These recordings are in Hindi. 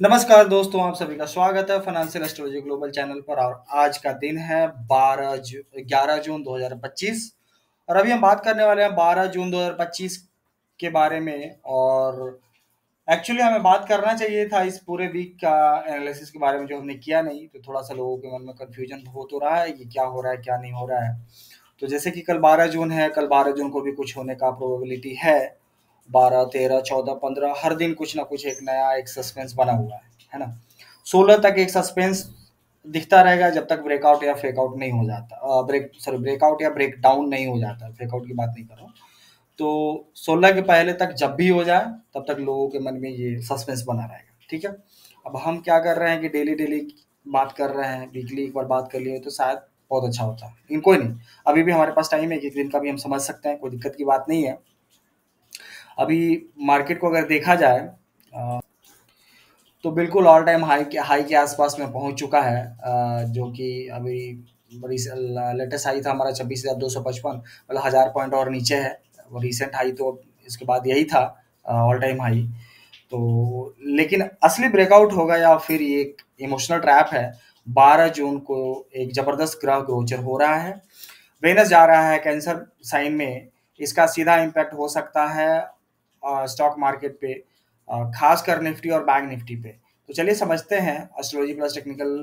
नमस्कार दोस्तों, आप सभी का स्वागत है फाइनेंशियल एस्ट्रोलॉजी ग्लोबल चैनल पर। और आज का दिन है 11 जून 2025 और अभी हम बात करने वाले हैं 12 जून 2025 के बारे में। और एक्चुअली हमें बात करना चाहिए था इस पूरे वीक का एनालिसिस के बारे में, जो हमने किया नहीं। तो थोड़ा सा लोगों के मन में कंफ्यूजन हो तो रहा है कि क्या हो रहा है क्या नहीं हो रहा है। तो जैसे कि कल 12 जून है, कल 12 जून को भी कुछ होने का प्रोबेबिलिटी है। 12, 13, 14, 15 हर दिन कुछ ना कुछ एक नया एक सस्पेंस बना हुआ है ना। 16 तक एक सस्पेंस दिखता रहेगा जब तक ब्रेकआउट या फेकआउट नहीं हो जाता। ब्रेकआउट या ब्रेक डाउन नहीं हो जाता। फेकआउट की बात नहीं कर रहा हूँ। तो 16 के पहले तक जब भी हो जाए तब तक लोगों के मन में ये सस्पेंस बना रहेगा। ठीक है। अब हम क्या कर रहे हैं कि डेली डेली बात कर रहे हैं, वीकली एक बार बात कर लिए तो शायद बहुत अच्छा होता है, लेकिन कोई नहीं। अभी भी हमारे पास टाइम है, एक दिन का भी हम समझ सकते हैं, कोई दिक्कत की बात नहीं है। अभी मार्केट को अगर देखा जाए तो बिल्कुल ऑल टाइम हाई के आसपास में पहुंच चुका है। जो कि अभी लेटेस्ट हाई था हमारा 26,255, मतलब 1000 पॉइंट और नीचे है। वो रिसेंट हाई तो इसके बाद यही था, ऑल टाइम हाई। तो लेकिन असली ब्रेकआउट होगा या फिर ये एक इमोशनल ट्रैप है। 12 जून को एक जबरदस्त ग्रह गोचर हो रहा है। वेनस जा रहा है कैंसर साइन में। इसका सीधा इम्पैक्ट हो सकता है स्टॉक मार्केट पे, खासकर निफ्टी और बैंक निफ्टी पे। तो चलिए समझते हैं एस्ट्रोलॉजी प्लस टेक्निकल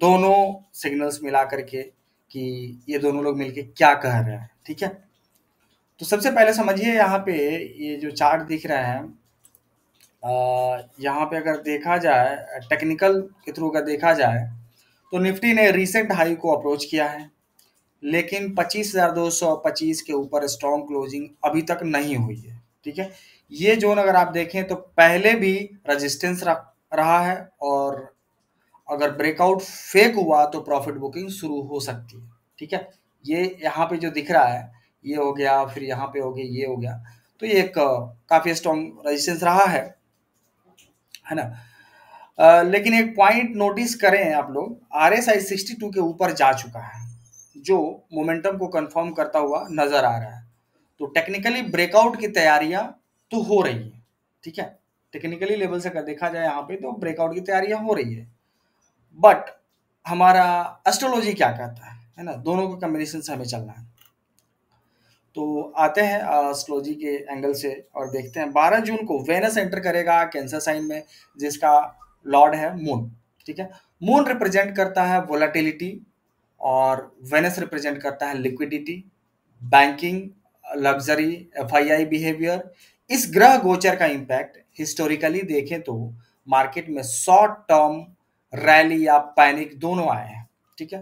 दोनों सिग्नल्स मिला करके कि ये दोनों लोग मिलके क्या कह रहे हैं। ठीक है। तो सबसे पहले समझिए यहाँ पे ये जो चार्ट दिख रहा है, यहाँ पे अगर देखा जाए टेक्निकल के थ्रू अगर देखा जाए तो निफ्टी ने रिसेंट हाई को अप्रोच किया है, लेकिन 25,225 के ऊपर स्ट्रॉन्ग क्लोजिंग अभी तक नहीं हुई है। ठीक है। ये जोन अगर आप देखें तो पहले भी रेजिस्टेंस रहा है, और अगर ब्रेकआउट फेक हुआ तो प्रॉफिट बुकिंग शुरू हो सकती है। ठीक है। ये यहाँ पे जो दिख रहा है ये हो गया, फिर यहाँ पे हो गया, ये हो गया। तो ये एक काफी स्ट्रॉन्ग रेजिस्टेंस रहा है ना। लेकिन एक पॉइंट नोटिस करें आप लोग, RSI 62 के ऊपर जा चुका है, जो मोमेंटम को कंफर्म करता हुआ नजर आ रहा है। तो टेक्निकली ब्रेकआउट की तैयारियां तो हो रही है। ठीक है। टेक्निकली लेवल से अगर देखा जाए यहाँ पे तो ब्रेकआउट की तैयारियां हो रही है। बट हमारा एस्ट्रोलॉजी क्या कहता है ना, दोनों का कॉम्बिनेशन से हमें चलना है। तो आते हैं एस्ट्रोलॉजी के एंगल से और देखते हैं 12 जून को वेनस एंटर करेगा कैंसर साइन में, जिसका लॉर्ड है मून। ठीक है। मून रिप्रेजेंट करता है वोलाटिलिटी और वेनस रिप्रेजेंट करता है liquidity, banking, luxury, FII behaviour. इस ग्रह गोचर का इंपैक्ट हिस्टोरिकली देखें तो मार्केट में शॉर्ट टर्म रैली या पैनिक दोनों आए हैं। ठीक है।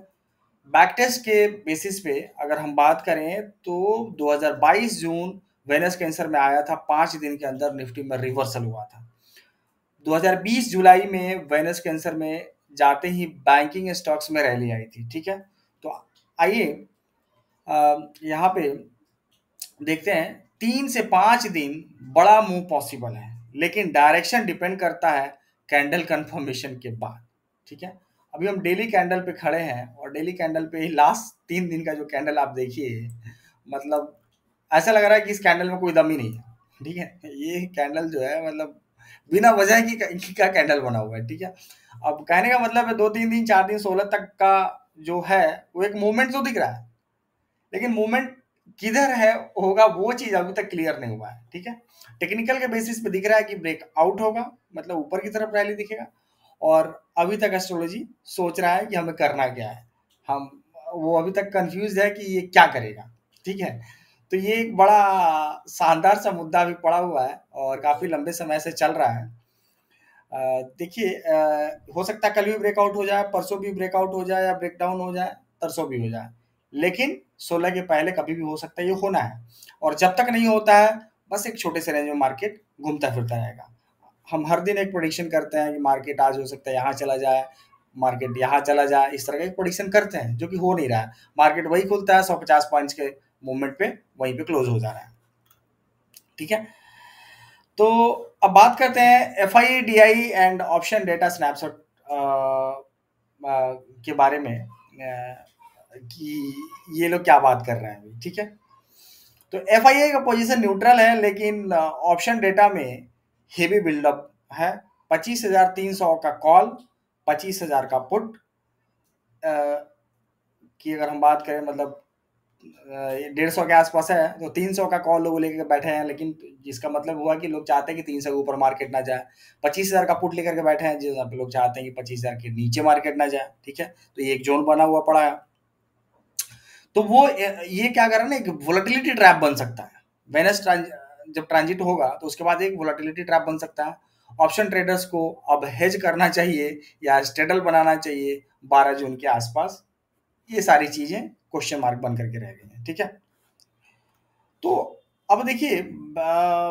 बैकटेस्ट के बेसिस पे अगर हम बात करें तो 2022 जून वेनस कैंसर में आया था, 5 दिन के अंदर निफ्टी में रिवर्सल हुआ था। 2020 जुलाई में वेनस कैंसर में जाते ही बैंकिंग स्टॉक्स में रैली आई थी। ठीक है। तो आइए यहाँ पे देखते हैं, 3 से 5 दिन बड़ा मूव पॉसिबल है, लेकिन डायरेक्शन डिपेंड करता है कैंडल कंफर्मेशन के बाद। ठीक है। अभी हम डेली कैंडल पे खड़े हैं और डेली कैंडल पे ही लास्ट 3 दिन का जो कैंडल आप देखिए, मतलब ऐसा लग रहा है कि इस कैंडल में कोई दम ही नहीं है। ठीक है। ये कैंडल जो है मतलब बिना वजह की का कैंडल बना हुआ है। ठीक है। अब कहने का मतलब है 2 3 दिन 4 दिन 16 तक का जो है वो एक मूवमेंट तो दिख रहा है, लेकिन मूवमेंट किधर है होगा वो चीज अभी तक क्लियर नहीं हुआ है। ठीक है। टेक्निकल के बेसिस पे दिख रहा है कि ब्रेक आउट होगा, मतलब ऊपर की तरफ रैली दिखेगा। और अभी तक एस्ट्रोलॉजी सोच रहा है कि हमें करना क्या है। हम वो अभी तक कंफ्यूज है कि ये क्या करेगा। ठीक है। तो ये एक बड़ा शानदार सा मुद्दा अभी पड़ा हुआ है और काफी लंबे समय से चल रहा है। देखिए, हो सकता है कल भी ब्रेकआउट हो जाए, परसों भी ब्रेकआउट हो जाए, या ब्रेकडाउन हो जाए, तरसों भी हो जाए। लेकिन 16 के पहले कभी भी हो सकता है, ये होना है। और जब तक नहीं होता है बस एक छोटे से रेंज में मार्केट घूमता फिरता रहेगा। हम हर दिन एक प्रोडिक्शन करते हैं कि मार्केट आज हो सकता है यहाँ चला जाए, मार्केट यहाँ चला जाए, इस तरह का एक प्रोडिक्शन करते हैं, जो कि हो नहीं रहा है। मार्केट वही खुलता है 150 पॉइंट्स के मूवमेंट पे, वहीं पे क्लोज हो जा रहा है। ठीक है। तो अब बात करते हैं FIDI and option data snapshot के बारे में, कि ये लोग क्या बात कर रहे हैं अभी। ठीक है। तो FII का पोजीशन न्यूट्रल है, लेकिन ऑप्शन डेटा में हेवी बिल्डअप है। 25,300 का कॉल, 25,000 का पुट की अगर हम बात करें, मतलब 150 के आसपास है, तो 300 का कॉल लोग लेकर बैठे हैं, लेकिन जिसका मतलब हुआ कि लोग चाहते हैं कि 300 के ऊपर मार्केट ना जाए। 25,000 का पुट लेकर के बैठे हैं, जिस पे लोग चाहते हैं कि 25,000 के नीचे मार्केट ना जाए। ठीक है, तो ये एक जोन बना हुआ पड़ा है। तो वो ये क्या कर रहा है ना, एक वोलेटिलिटी ट्रैप बन सकता है। वेनस जब ट्रांजिट होगा तो उसके बाद एक वोलेटिलिटी ट्रैप बन सकता है। ऑप्शन ट्रेडर्स को अब हेज करना चाहिए या स्टेडल बनाना चाहिए 12 जून के आसपास। ये सारी चीजें क्वेश्चन मार्क बन करके रह गई हैं। ठीक है, तो अब देखिए,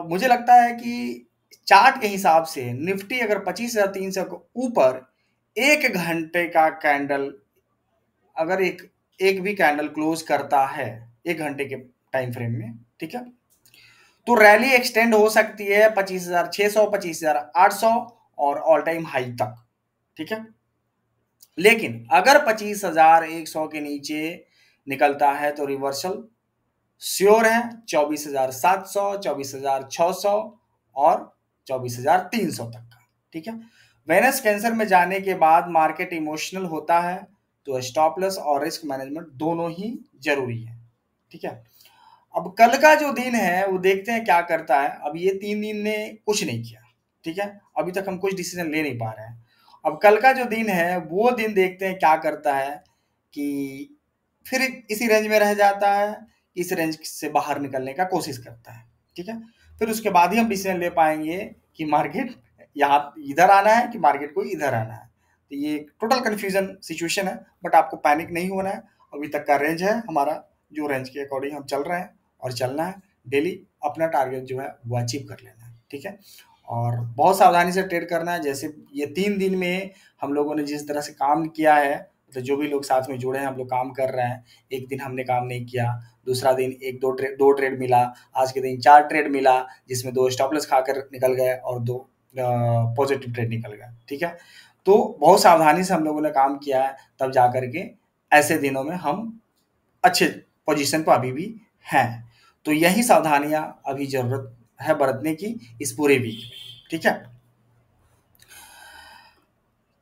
मुझे लगता है कि चार्ट के हिसाब से निफ्टी अगर 25,300 के ऊपर 1 घंटे का कैंडल, अगर एक भी कैंडल क्लोज करता है 1 घंटे के टाइम फ्रेम में, ठीक है, तो रैली एक्सटेंड हो सकती है 25,600, 25,800 और ऑल टाइम हाई तक। ठीक है, लेकिन अगर 25,100 के नीचे निकलता है तो रिवर्सल श्योर है 24,700, 24,600 और 24,300 तक का। ठीक है, वेनस कैंसर में जाने के बाद मार्केट इमोशनल होता है, तो स्टॉप लॉस और रिस्क मैनेजमेंट दोनों ही जरूरी है। ठीक है, अब कल का जो दिन है वो देखते हैं क्या करता है। अब ये 3 दिन ने कुछ नहीं किया। ठीक है, अभी तक हम कुछ डिसीजन ले नहीं पा रहे हैं। अब कल का जो दिन है वो दिन देखते हैं क्या करता है, कि फिर इसी रेंज में रह जाता है, इस रेंज से बाहर निकलने का कोशिश करता है। ठीक है, फिर उसके बाद ही हम डिसीजन ले पाएंगे कि मार्केट यहाँ इधर आना है कि मार्केट को इधर आना है। तो ये टोटल कंफ्यूजन सिचुएशन है, बट आपको पैनिक नहीं होना है। अभी तक का रेंज है हमारा, जो रेंज के अकॉर्डिंग हम चल रहे हैं और चलना है। डेली अपना टारगेट जो है वो अचीव कर लेना है। ठीक है, और बहुत सावधानी से ट्रेड करना है। जैसे ये 3 दिन में हम लोगों ने जिस तरह से काम किया है, तो जो भी लोग साथ में जुड़े हैं, हम लोग काम कर रहे हैं। एक दिन हमने काम नहीं किया, दूसरा दिन दो ट्रेड मिला, आज के दिन 4 ट्रेड मिला, जिसमें 2 स्टॉप लॉस खाकर निकल गए और 2 पॉजिटिव ट्रेड निकल गए। ठीक है, तो बहुत सावधानी से हम लोगों ने काम किया है, तब जा करके ऐसे दिनों में हम अच्छे पोजीशन पर अभी भी हैं। तो यही सावधानियां अभी जरूरत है बरतने की इस पूरे वीक में। ठीक है,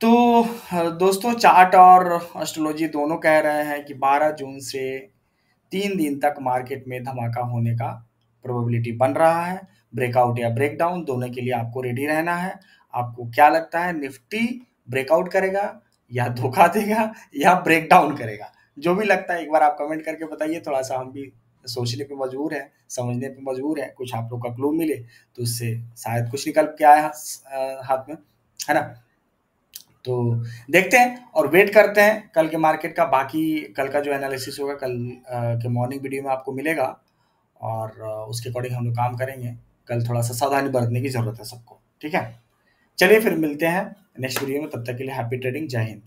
तो दोस्तों, चार्ट और एस्ट्रोलॉजी दोनों कह रहे हैं कि 12 जून से 3 दिन तक मार्केट में धमाका होने का प्रोबेबिलिटी बन रहा है। ब्रेकआउट या ब्रेकडाउन दोनों के लिए आपको रेडी रहना है। आपको क्या लगता है, निफ्टी ब्रेकआउट करेगा या धोखा देगा या ब्रेकडाउन करेगा? जो भी लगता है एक बार आप कमेंट करके बताइए। थोड़ा सा हम भी सोचने पे मजबूर है, समझने पे मजबूर है। कुछ आप लोग का क्लू मिले तो उससे शायद कुछ निकल के आए हाथ में, है ना। तो देखते हैं और वेट करते हैं कल के मार्केट का। बाकी कल का जो एनालिसिस होगा कल के मॉर्निंग वीडियो में आपको मिलेगा, और उसके अकॉर्डिंग हम लोग काम करेंगे। कल थोड़ा सा सावधानी बरतने की जरूरत है सबको। ठीक है, चलिए फिर मिलते हैं नेक्स्ट वीडियो में। तब तक के लिए हैप्पी ट्रेडिंग, जय हिंद।